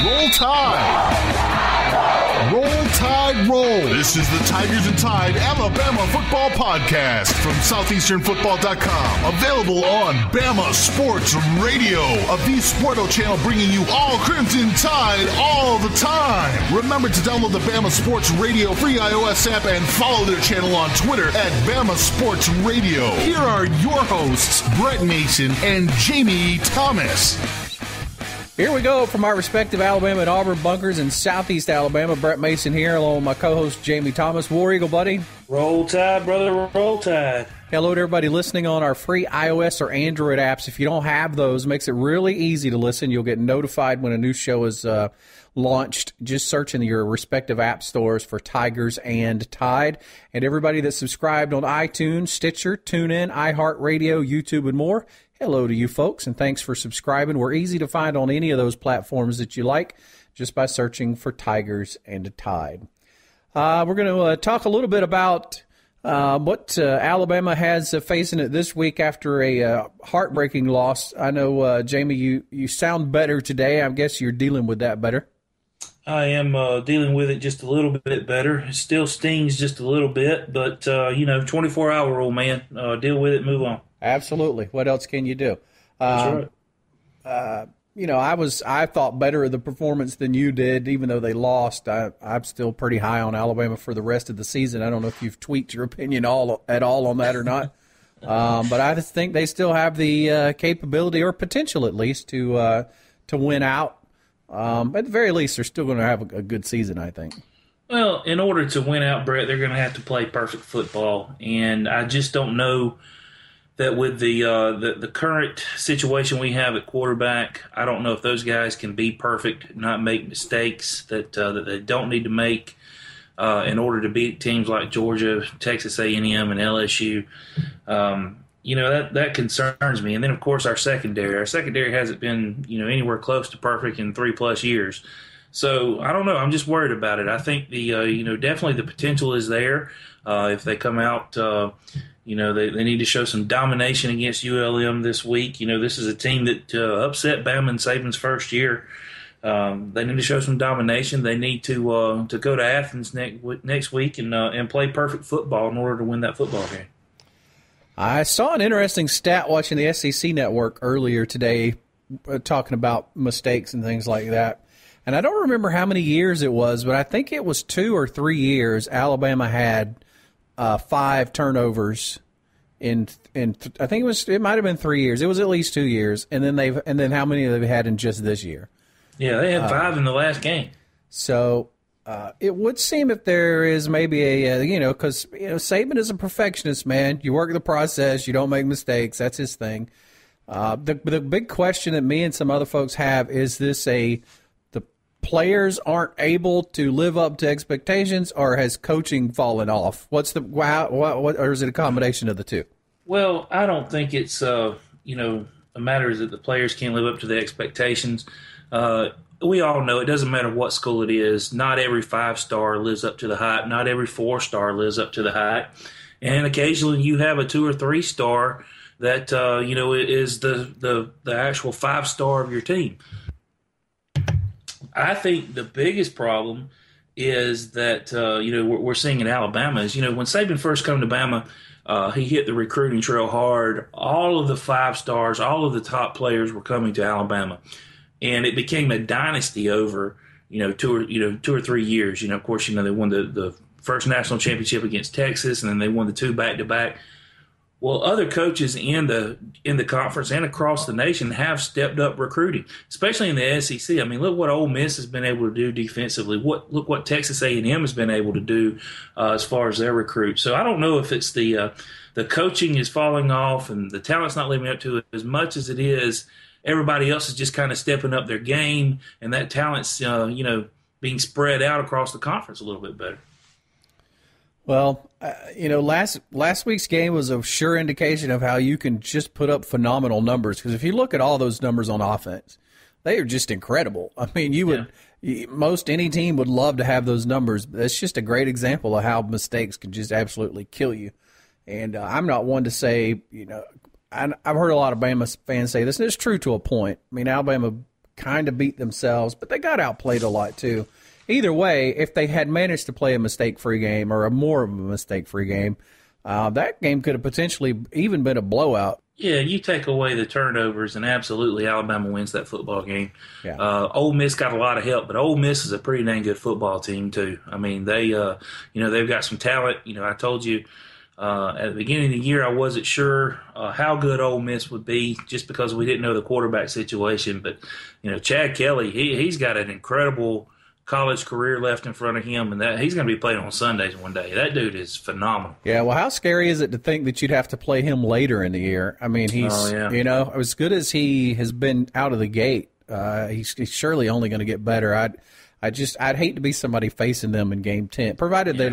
Roll Tide! Roll Tide Roll! This is the Tigers and Tide Alabama Football Podcast from SoutheasternFootball.com. Available on Bama Sports Radio, a V-Sporto channel bringing you all Crimson Tide all the time. Remember to download the Bama Sports Radio free iOS app and follow their channel on Twitter at Bama Sports Radio. Here are your hosts, Brett Mason and Jamie Thomas. Here we go from our respective Alabama and Auburn bunkers in Southeast Alabama. Brett Mason here, along with my co-host Jamie Thomas. War Eagle, buddy. Roll Tide, brother, roll Tide. Hello to everybody listening on our free iOS or Android apps. If you don't have those, it makes it really easy to listen. You'll get notified when a new show is launched. Just search in your respective app stores for Tigers and Tide. And everybody that's subscribed on iTunes, Stitcher, TuneIn, iHeartRadio, YouTube, and more, hello to you folks, and thanks for subscribing. We're easy to find on any of those platforms that you like just by searching for Tigers and Tide. We're going to talk a little bit about what Alabama has facing it this week after a heartbreaking loss. I know, Jamie, you sound better today. I guess you're dealing with that better. I am dealing with it just a little bit better. It still stings just a little bit, but, 24-hour rule, man. Deal with it, move on. Absolutely. What else can you do? That's right. I thought better of the performance than you did, even though they lost. I'm still pretty high on Alabama for the rest of the season. I don't know if you've tweaked your opinion at all on that or not. But I just think they still have the capability, or potential at least, to win out. At the very least, they're still going to have a good season, I think. Well, in order to win out, Brett, they're going to have to play perfect football, and I just don't know that with the current situation we have at quarterback, I don't know if those guys can be perfect, not make mistakes that they don't need to make in order to beat teams like Georgia, Texas A&M, and LSU. That concerns me. And then, of course, our secondary. Our secondary hasn't been anywhere close to perfect in 3+ years. So I don't know. I'm just worried about it. I think definitely the potential is there. If they come out. They need to show some domination against ULM this week. This is a team that upset Bama and Saban's first year. They need to show some domination. They need to go to Athens next week and play perfect football in order to win that football game. I saw an interesting stat watching the SEC Network earlier today talking about mistakes and things like that. And I don't remember how many years it was, but I think it was 2 or 3 years Alabama had 5 turnovers in I think it might have been 3 years. It was at least 2 years, and then how many have they had in just this year? Yeah, they had 5 in the last game. So it would seem if there is maybe because Saban is a perfectionist, man. You work the process, you don't make mistakes. That's his thing. The big question that me and some other folks have is this the players aren't able to live up to expectations, or has coaching fallen off? What's or is it a combination of the two? Well, I don't think it's a matter that the players can't live up to the expectations. We all know it doesn't matter what school it is. Not every 5-star lives up to the hype. Not every 4-star lives up to the hype. And occasionally you have a 2 or 3-star that is the actual 5-star of your team. I think the biggest problem is that, we're seeing in Alabama is, when Saban first came to Bama, he hit the recruiting trail hard. All of the 5-stars, all of the top players were coming to Alabama. And it became a dynasty over, 2 or 3 years. Of course, they won the first national championship against Texas, and then they won the 2 back-to-back. Well, other coaches in the conference and across the nation have stepped up recruiting, especially in the SEC. I mean, look what Ole Miss has been able to do defensively. Look what Texas A&M has been able to do as far as their recruits. So I don't know if it's the coaching is falling off and the talent's not living up to it as much as it is everybody else is just kind of stepping up their game, and that talent's being spread out across the conference a little bit better. Well, last week's game was a sure indication of how you can just put up phenomenal numbers. Because if you look at all those numbers on offense, they are just incredible. I mean, most any team would love to have those numbers. But it's just a great example of how mistakes can just absolutely kill you. And I'm not one to say, I've heard a lot of Bama fans say this, and it's true to a point. I mean, Alabama kind of beat themselves, but they got outplayed a lot too. Either way, if they had managed to play a mistake-free game or a more of a mistake-free game, that game could have potentially even been a blowout. Yeah, you take away the turnovers, and absolutely Alabama wins that football game. Yeah. Ole Miss got a lot of help, but Ole Miss is a pretty dang good football team too. I mean, they've got some talent. I told you at the beginning of the year I wasn't sure how good Ole Miss would be just because we didn't know the quarterback situation. But Chad Kelly, he's got an incredible college career left in front of him, and that he's going to be playing on Sundays one day. That dude is phenomenal. Yeah, well, how scary is it to think that you'd have to play him later in the year? I mean, he's as good as he has been out of the gate. He's surely only going to get better. I'd hate to be somebody facing them in Game 10, provided they're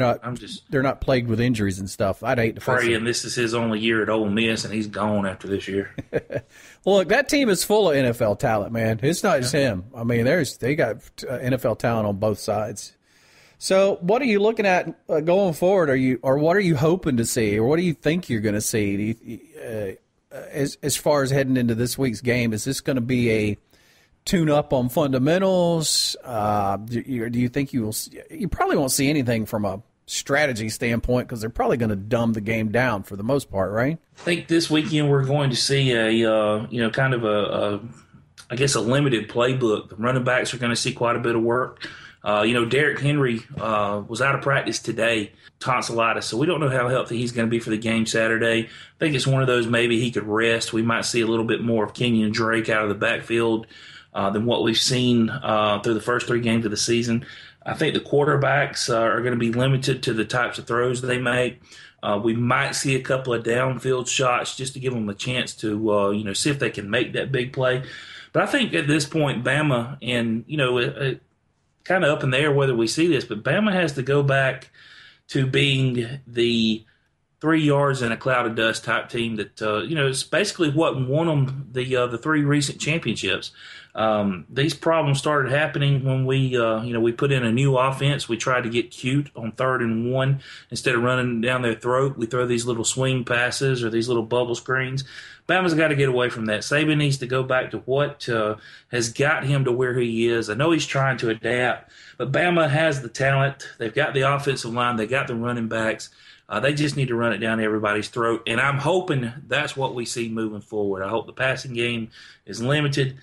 not plagued with injuries and stuff. I'd hate to face them. And this is his only year at Ole Miss, and he's gone after this year. Well, look, that team is full of NFL talent, man. It's not just him. I mean, they got NFL talent on both sides. So, what are you looking at going forward? What are you hoping to see, or what do you think you're going to see? As far as heading into this week's game, is this going to be a tune up on fundamentals? Do you think you probably won't see anything from a strategy standpoint because they're probably going to dumb the game down for the most part, right? I think this weekend we're going to see a limited playbook. The running backs are going to see quite a bit of work. Derrick Henry was out of practice today, tonsillitis, so we don't know how healthy he's going to be for the game Saturday. I think it's one of those maybe he could rest. We might see a little bit more of Kenyon Drake out of the backfield than what we've seen through the first 3 games of the season. I think the quarterbacks are going to be limited to the types of throws that they make. We might see a couple of downfield shots just to give them a chance to see if they can make that big play. But I think at this point, Bama, and kind of up in the air whether we see this, but Bama has to go back to being the 3 yards in a cloud of dust type team that it's basically what won them the 3 recent championships. These problems started happening when we put in a new offense. We tried to get cute on 3rd and 1 instead of running down their throat. We throw these little swing passes or these little bubble screens. Bama's got to get away from that. Saban needs to go back to what has got him to where he is. I know he's trying to adapt, but Bama has the talent. They've got the offensive line. They got the running backs. They just need to run it down everybody's throat, and I'm hoping that's what we see moving forward. I hope the passing game is limited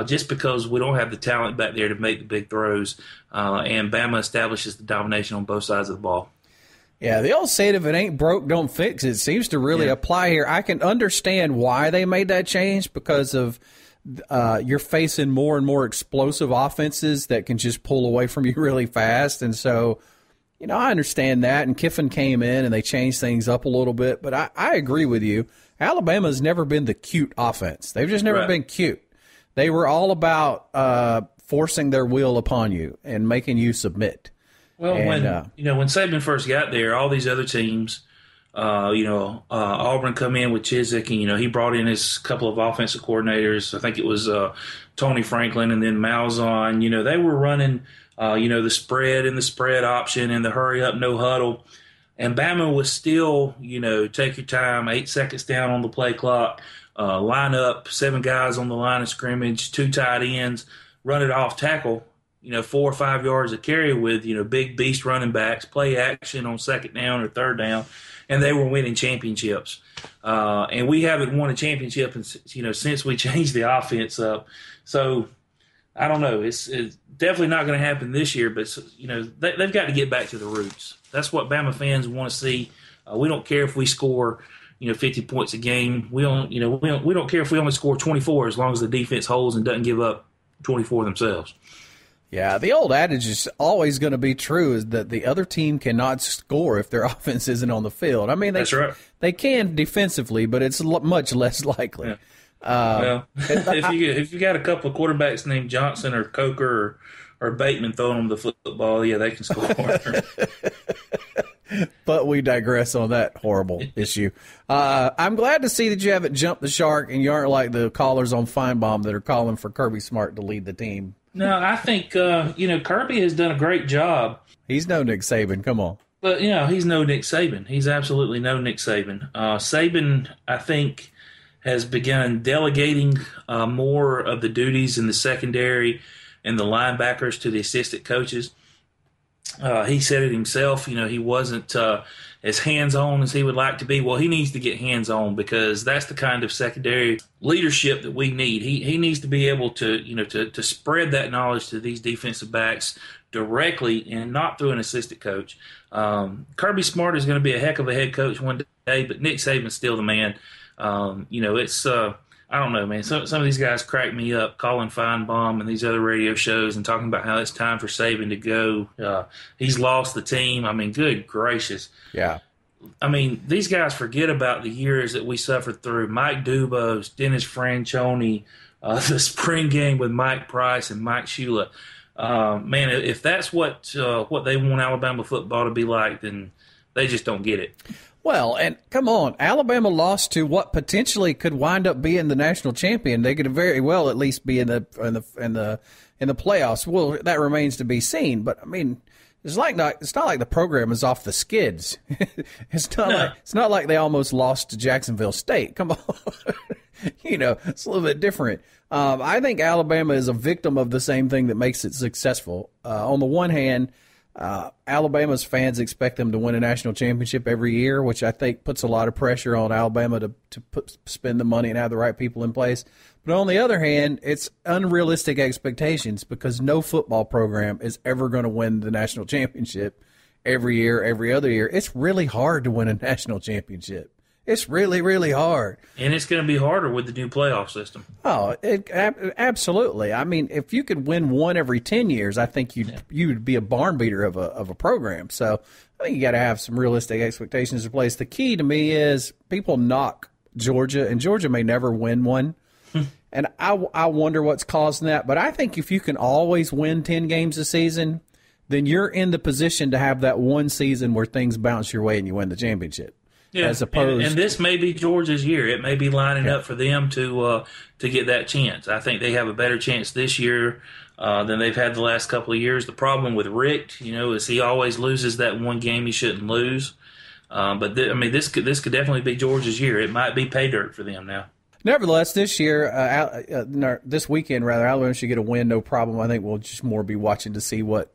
just because we don't have the talent back there to make the big throws, and Bama establishes the domination on both sides of the ball. Yeah, the old saying, if it ain't broke, don't fix it, seems to really apply here. I can understand why they made that change because of you're facing more and more explosive offenses that can just pull away from you really fast. And so, I understand that. And Kiffin came in and they changed things up a little bit. But I agree with you. Alabama's never been the cute offense. They've just never been cute. They were all about forcing their will upon you and making you submit. Well, when Saban first got there, all these other teams, Auburn come in with Chizik, and he brought in his couple of offensive coordinators. I think it was Tony Franklin and then Malzahn. They were running, the spread and the spread option and the hurry up, no huddle. And Bama was still, take your time, 8 seconds down on the play clock, line up, 7 guys on the line of scrimmage, 2 tight ends, run it off tackle. 4 or 5 yards of carry with, big beast running backs, play action on 2nd down or 3rd down, and they were winning championships. And we haven't won a championship, since we changed the offense up. So I don't know. It's definitely not going to happen this year, but they've got to get back to the roots. That's what Bama fans want to see. We don't care if we score 50 points a game. We don't care if we only score 24 as long as the defense holds and doesn't give up 24 themselves. Yeah, the old adage is always going to be true, is that the other team cannot score if their offense isn't on the field. I mean, that's right. They can defensively, but it's much less likely. Yeah. If you got a couple of quarterbacks named Johnson or Coker or Bateman throwing them the football, yeah, they can score. But we digress on that horrible issue. I'm glad to see that you haven't jumped the shark and you aren't like the callers on Feinbaum that are calling for Kirby Smart to lead the team. No, I think, Kirby has done a great job. He's no Nick Saban. Come on. But, he's no Nick Saban. He's absolutely no Nick Saban. Saban, I think, has begun delegating more of the duties in the secondary and the linebackers to the assistant coaches. He said it himself, he wasn't as hands-on as he would like to be. Well, he needs to get hands-on because that's the kind of secondary leadership that we need. He needs to be able to, to spread that knowledge to these defensive backs directly and not through an assistant coach. Kirby Smart is going to be a heck of a head coach one day, but Nick Saban's still the man. It's I don't know, man. Some of these guys crack me up, Colin Feinbaum and these other radio shows and talking about how it's time for Saban to go. He's lost the team. I mean, good gracious. Yeah. I mean, these guys forget about the years that we suffered through. Mike Dubose, Dennis Franchione, the spring game with Mike Price and Mike Shula. Man, if that's what they want Alabama football to be like, then they just don't get it. Well, and come on, Alabama lost to what potentially could wind up being the national champion. They could very well at least be in the playoffs. Well, that remains to be seen. But I mean, it's not like the program is off the skids. It's not like they almost lost to Jacksonville State. Come on, it's a little bit different. I think Alabama is a victim of the same thing that makes it successful. On the one hand, Alabama's fans expect them to win a national championship every year, which I think puts a lot of pressure on Alabama to spend the money and have the right people in place. But on the other hand, it's unrealistic expectations because no football program is ever going to win the national championship every year, every other year. It's really hard to win a national championship. It's really, really hard. And it's going to be harder with the new playoff system. Oh, absolutely. I mean, if you could win one every 10 years, I think you'd be a barn beater of a program. So I think you got to have some realistic expectations in place. The key to me is people knock Georgia, and Georgia may never win one. And I wonder what's causing that. But I think if you can always win 10 games a season, then you're in the position to have that one season where things bounce your way and you win the championship. Yeah, as opposed, and this may be Georgia's year. It may be lining up for them to get that chance. I think they have a better chance this year than they've had the last couple of years. The problem with Rick, is he always loses that one game he shouldn't lose. But this could definitely be Georgia's year. It might be pay dirt for them now. Nevertheless, this year, this weekend, Alabama should get a win, no problem. I think we'll just more be watching to see what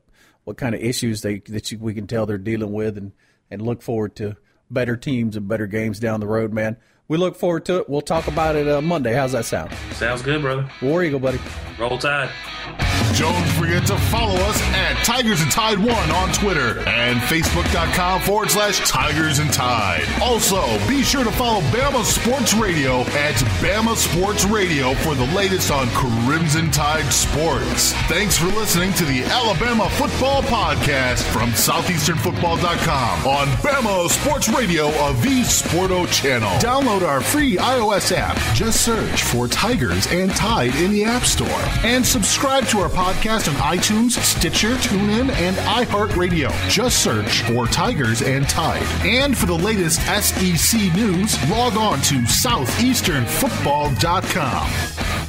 kind of issues we can tell they're dealing with, and look forward to better teams and better games down the road, man. We look forward to it. We'll talk about it Monday. How's that sound? Sounds good, brother. War Eagle, buddy. Roll Tide. Don't forget to follow us at Tigers and Tide 1 on Twitter and Facebook.com/Tigers and Tide. Also, be sure to follow Bama Sports Radio at Bama Sports Radio for the latest on Crimson Tide sports. Thanks for listening to the Alabama Football Podcast from SoutheasternFootball.com on Bama Sports Radio of the Sporto channel. Download our free iOS app. Just search for Tigers and Tide in the App Store. And subscribe to our podcast on iTunes, Stitcher, TuneIn, and iHeartRadio. Just search for Tigers and Tide. And for the latest SEC news, log on to SoutheasternFootball.com.